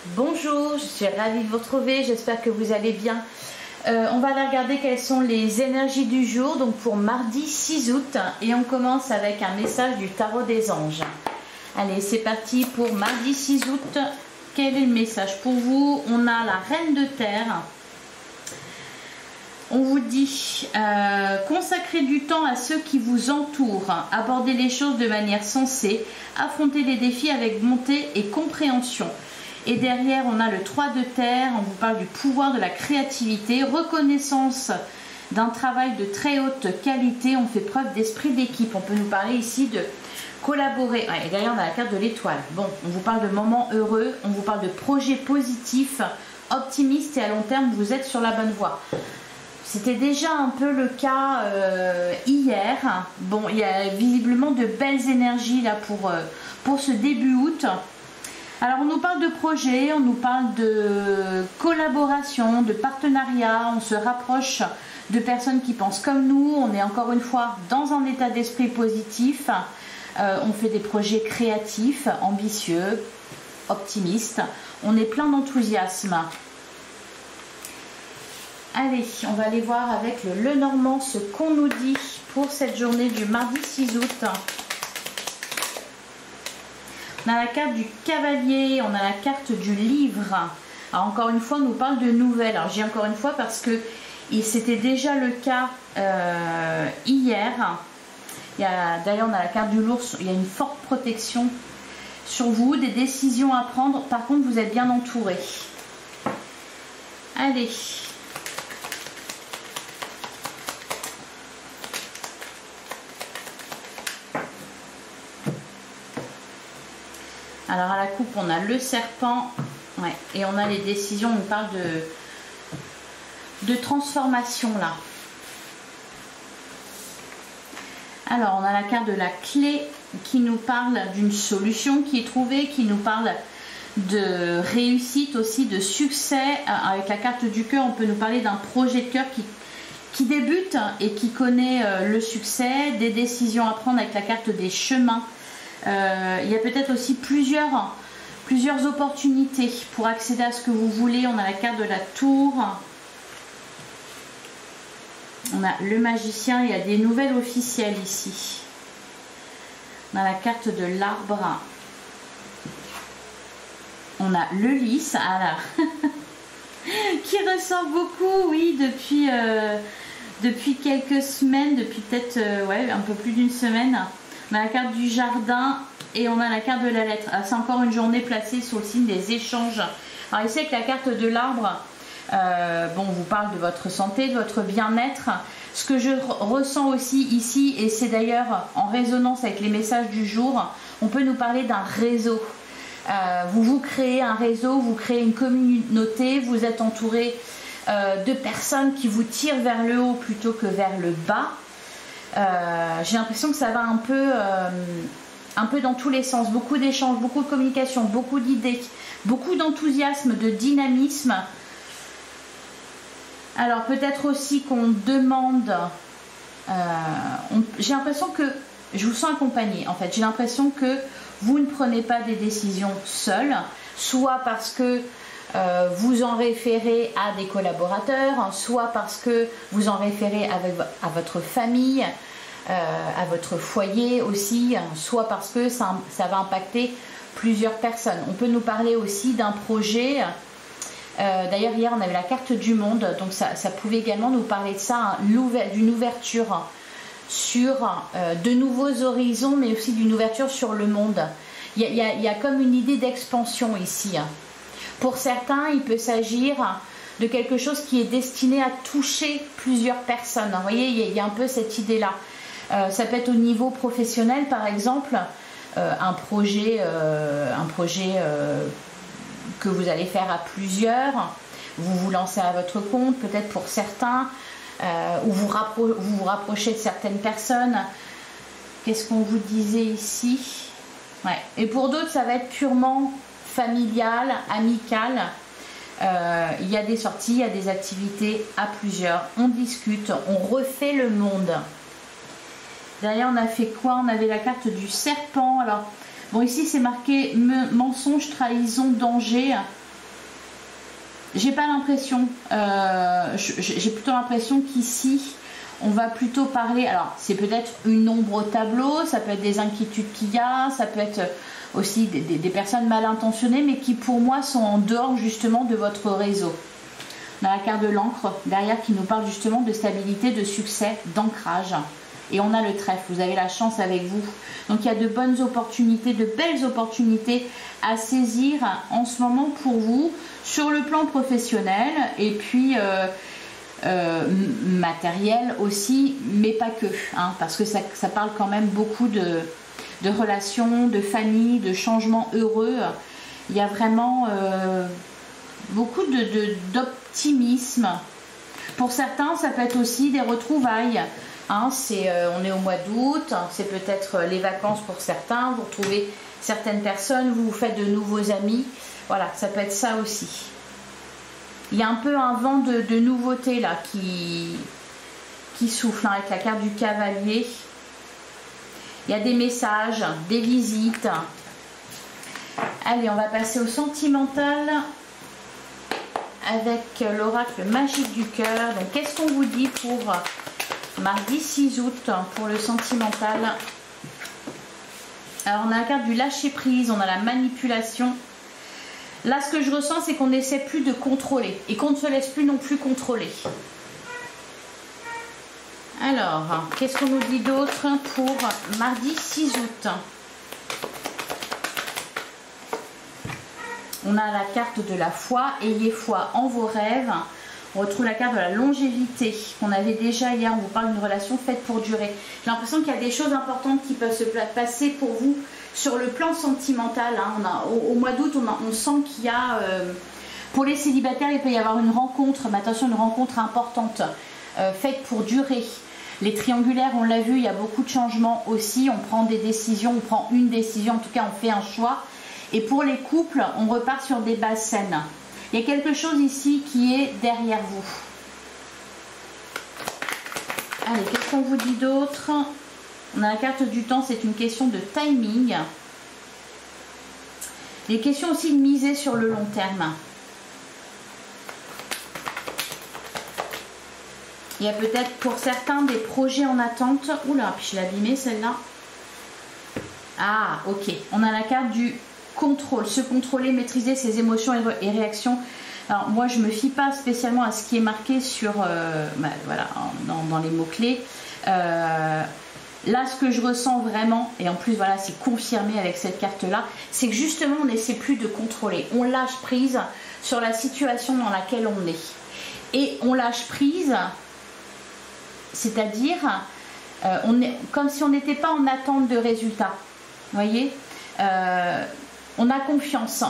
Bonjour, je suis ravie de vous retrouver, j'espère que vous allez bien. On va aller regarder quelles sont les énergies du jour, donc pour mardi 6 août, et on commence avec un message du tarot des anges. Allez, c'est parti pour mardi 6 août. Quel est le message pour vous? On a la Reine de Terre. On vous dit, consacrez du temps à ceux qui vous entourent, abordez les choses de manière sensée, affrontez les défis avec bonté et compréhension. Et derrière, on a le 3 de terre, on vous parle du pouvoir de la créativité, reconnaissance d'un travail de très haute qualité, on fait preuve d'esprit d'équipe. On peut nous parler ici de collaborer. Et derrière, on a la carte de l'étoile. Bon, on vous parle de moments heureux, on vous parle de projets positifs, optimistes et à long terme, vous êtes sur la bonne voie. C'était déjà un peu le cas hier. Bon, il y a visiblement de belles énergies là pour ce début août. Alors on nous parle de projets, on nous parle de collaboration, de partenariat, on se rapproche de personnes qui pensent comme nous, on est encore une fois dans un état d'esprit positif, on fait des projets créatifs, ambitieux, optimistes, on est plein d'enthousiasme. Allez, on va aller voir avec le Lenormand ce qu'on nous dit pour cette journée du mardi 6 août. On a la carte du cavalier, on a la carte du livre. Alors encore une fois, on nous parle de nouvelles. Alors j'ai encore une fois parce que c'était déjà le cas hier. D'ailleurs, on a la carte du l'ours, il y a une forte protection sur vous, des décisions à prendre. Par contre, vous êtes bien entouré. Allez. Alors à la coupe, on a le serpent, ouais, et on a les décisions, on parle de transformation là. Alors on a la carte de la clé qui nous parle d'une solution qui est trouvée, qui nous parle de réussite aussi, de succès. Avec la carte du cœur, on peut nous parler d'un projet de cœur qui débute et qui connaît le succès, des décisions à prendre avec la carte des chemins. Il y a peut-être aussi plusieurs opportunités pour accéder à ce que vous voulez. On a la carte de la tour. On a le magicien. Il y a des nouvelles officielles ici. On a la carte de l'arbre. On a le lys. Alors, qui ressort beaucoup, oui, depuis quelques semaines, depuis peut-être ouais, un peu plus d'une semaine. On a la carte du jardin et on a la carte de la lettre. C'est encore une journée placée sur le signe des échanges. Alors ici avec la carte de l'arbre, bon, on vous parle de votre santé, de votre bien-être. Ce que je ressens aussi ici, et c'est d'ailleurs en résonance avec les messages du jour, on peut nous parler d'un réseau. Vous créez un réseau, vous créez une communauté, vous êtes entouré de personnes qui vous tirent vers le haut plutôt que vers le bas. J'ai l'impression que ça va un peu dans tous les sens, beaucoup d'échanges, beaucoup de communication, beaucoup d'idées, beaucoup d'enthousiasme, de dynamisme. Alors peut-être aussi qu'on demande, j'ai l'impression que, je vous sens accompagné en fait, j'ai l'impression que vous ne prenez pas des décisions seuls, soit parce que vous en référez à des collaborateurs, soit parce que vous en référez à votre famille, à votre foyer aussi, soit parce que ça va impacter plusieurs personnes. On peut nous parler aussi d'un projet. D'ailleurs hier on avait la carte du monde, donc ça pouvait également nous parler de ça, d'une ouverture sur de nouveaux horizons, mais aussi d'une ouverture sur le monde. Il y a comme une idée d'expansion ici. Pour certains, il peut s'agir de quelque chose qui est destiné à toucher plusieurs personnes. Vous voyez, il y a un peu cette idée-là. Ça peut être au niveau professionnel, par exemple, un projet que vous allez faire à plusieurs. Vous vous lancez à votre compte, peut-être pour certains, ou vous vous rapprochez de certaines personnes. Qu'est-ce qu'on vous disait ici? Ouais. Et pour d'autres, ça va être purement familial, amical. Il y a des sorties, il y a des activités à plusieurs. On discute, on refait le monde. Derrière, on a fait quoi? On avait la carte du serpent. Alors, bon, ici, c'est marqué mensonge, trahison, danger. j'ai pas l'impression, j'ai plutôt l'impression qu'ici, on va plutôt parler, alors c'est peut-être une ombre au tableau, ça peut être des inquiétudes qu'il y a, ça peut être aussi des personnes mal intentionnées, mais qui pour moi sont en dehors justement de votre réseau. On a la carte de l'encre derrière qui nous parle justement de stabilité, de succès, d'ancrage. Et on a le trèfle, vous avez la chance avec vous. Donc il y a de bonnes opportunités, de belles opportunités à saisir en ce moment pour vous, sur le plan professionnel et puis matériel aussi, mais pas que. Hein, parce que ça parle quand même beaucoup de relations, de famille, de changements heureux. Il y a vraiment beaucoup d'optimisme. Pour certains, ça peut être aussi des retrouvailles. Hein, on est au mois d'août, c'est peut-être les vacances pour certains, vous retrouvez certaines personnes, vous faites de nouveaux amis. Voilà, ça peut être ça aussi. Il y a un peu un vent de nouveauté là qui souffle, hein, avec la carte du cavalier. Il y a des messages, des visites. Allez, on va passer au sentimental avec l'oracle magique du cœur. Donc, qu'est-ce qu'on vous dit pour mardi 6 août pour le sentimental? Alors, on a la carte du lâcher prise, on a la manipulation. Là, ce que je ressens, c'est qu'on n'essaie plus de contrôler et qu'on ne se laisse plus non plus contrôler. Alors, qu'est-ce qu'on nous dit d'autre pour mardi 6 août? On a la carte de la foi, ayez foi en vos rêves. On retrouve la carte de la longévité qu'on avait déjà hier. On vous parle d'une relation faite pour durer. J'ai l'impression qu'il y a des choses importantes qui peuvent se passer pour vous sur le plan sentimental. Hein. Au mois d'août, on sent qu'il y a, pour les célibataires, il peut y avoir une rencontre, mais attention, une rencontre importante, faite pour durer. Les triangulaires, on l'a vu, il y a beaucoup de changements aussi. On prend des décisions, on prend une décision, en tout cas, on fait un choix. Et pour les couples, on repart sur des bases saines. Il y a quelque chose ici qui est derrière vous. Allez, qu'est-ce qu'on vous dit d'autre? On a la carte du temps, c'est une question de timing. Les questions aussi de miser sur le long terme. Il y a peut-être pour certains des projets en attente. Oula, puis je l'ai abîmée celle-là. Ah, ok. On a la carte du contrôle. Se contrôler, maîtriser ses émotions et réactions. Alors moi, je ne me fie pas spécialement à ce qui est marqué sur, voilà, dans les mots-clés. Là, ce que je ressens vraiment, et en plus, voilà, c'est confirmé avec cette carte-là, c'est que justement, on n'essaie plus de contrôler. On lâche prise sur la situation dans laquelle on est. Et on lâche prise, c'est-à-dire, on est comme si on n'était pas en attente de résultats. Vous voyez, on a confiance.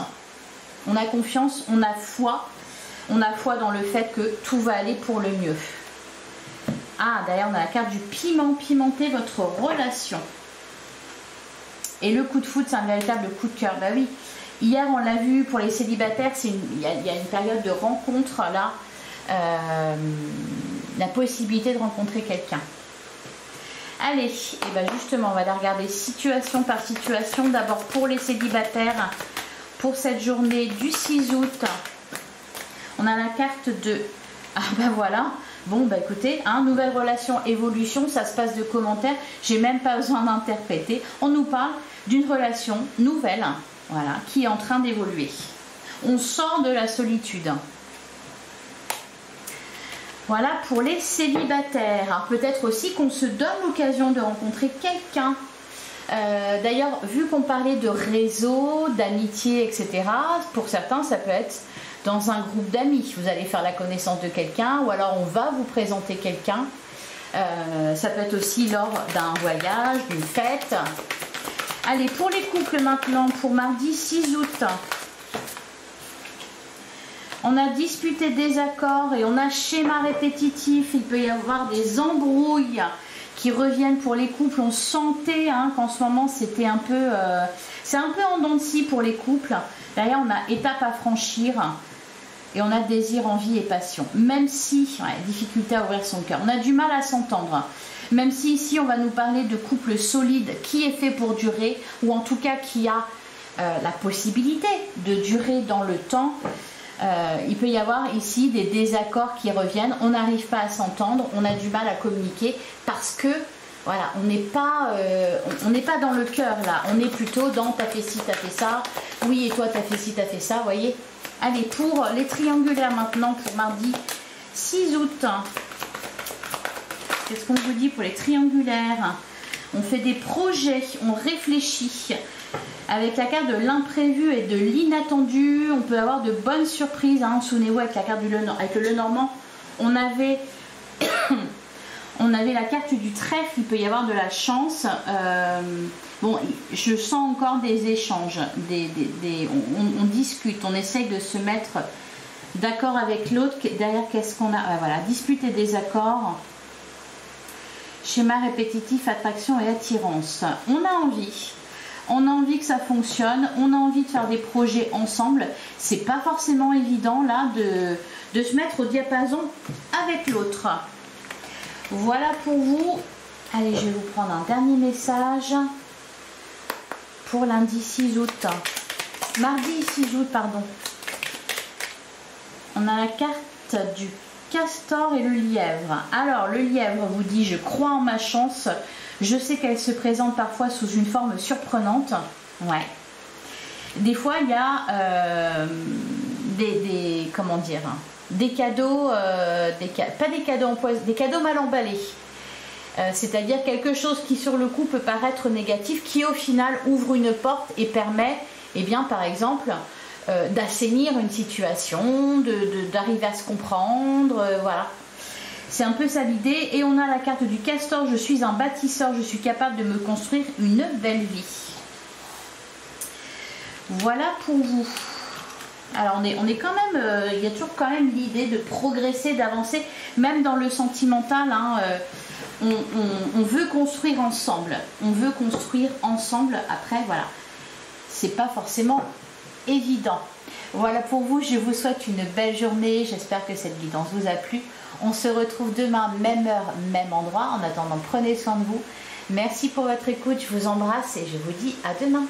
On a confiance, on a foi. On a foi dans le fait que tout va aller pour le mieux. Ah, d'ailleurs, on a la carte du piment, pimenter votre relation. Et le coup de foudre, c'est un véritable coup de cœur. Bah oui, hier, on l'a vu pour les célibataires, il y a une période de rencontre, là. La possibilité de rencontrer quelqu'un. Allez, et ben justement, on va la regarder situation par situation. D'abord, pour les célibataires, pour cette journée du 6 août, on a la carte de... Ah ben voilà. Bon, bah écoutez, hein, nouvelle relation, évolution, ça se passe de commentaires, j'ai même pas besoin d'interpréter. On nous parle d'une relation nouvelle, voilà, qui est en train d'évoluer. On sort de la solitude. Voilà pour les célibataires. Peut-être aussi qu'on se donne l'occasion de rencontrer quelqu'un. D'ailleurs, vu qu'on parlait de réseau, d'amitié, etc., pour certains, ça peut être dans un groupe d'amis. Vous allez faire la connaissance de quelqu'un ou alors on va vous présenter quelqu'un. Ça peut être aussi lors d'un voyage, d'une fête. Allez, pour les couples maintenant, pour mardi 6 août, on a disputé des accords et on a schéma répétitif. Il peut y avoir des embrouilles qui reviennent pour les couples. On sentait qu'en ce moment c'était un peu... c'est un peu en dents de scie pour les couples. Derrière, on a étape à franchir. Et on a désir, envie et passion. Même si, difficulté à ouvrir son cœur. On a du mal à s'entendre. Même si ici, on va nous parler de couple solide qui est fait pour durer. Ou en tout cas, qui a la possibilité de durer dans le temps. il peut y avoir ici des désaccords qui reviennent, on n'arrive pas à s'entendre, on a du mal à communiquer parce que voilà, on n'est pas dans le cœur là, on est plutôt dans t'as fait ci, t'as fait ça, oui et toi t'as fait ci, t'as fait ça, vous voyez. Allez, pour les triangulaires maintenant, pour mardi 6 août, qu'est-ce qu'on vous dit pour les triangulaires? On fait des projets, on réfléchit. Avec la carte de l'imprévu et de l'inattendu, on peut avoir de bonnes surprises. Hein. Souvenez-vous, avec la carte du avec le Lenormand, on avait la carte du trèfle, il peut y avoir de la chance. Bon, je sens encore des échanges, on discute, on essaye de se mettre d'accord avec l'autre. Derrière, qu'est-ce qu'on a? Voilà, dispute et désaccord. Schéma répétitif, attraction et attirance. On a envie que ça fonctionne, on a envie de faire des projets ensemble. C'est pas forcément évident là de se mettre au diapason avec l'autre. Voilà pour vous. Allez, je vais vous prendre un dernier message pour lundi 6 août. Mardi 6 août, pardon. On a la carte du castor et le lièvre. Alors, le lièvre vous dit « Je crois en ma chance ». Je sais qu'elle se présente parfois sous une forme surprenante. Ouais. Des fois, il y a comment dire, des cadeaux, pas des cadeaux empoisonnés, des cadeaux mal emballés. C'est-à-dire quelque chose qui sur le coup peut paraître négatif, qui au final ouvre une porte et permet, eh bien, par exemple, d'assainir une situation, d'arriver à se comprendre, voilà. C'est un peu ça l'idée. Et on a la carte du castor, je suis un bâtisseur, je suis capable de me construire une belle vie. Voilà pour vous. Alors on est quand même, il y a toujours quand même l'idée de progresser, d'avancer, même dans le sentimental, hein, on veut construire ensemble. On veut construire ensemble, après voilà, c'est pas forcément évident. Voilà pour vous, je vous souhaite une belle journée, j'espère que cette guidance vous a plu. On se retrouve demain, même heure, même endroit. En attendant, prenez soin de vous. Merci pour votre écoute, je vous embrasse et je vous dis à demain.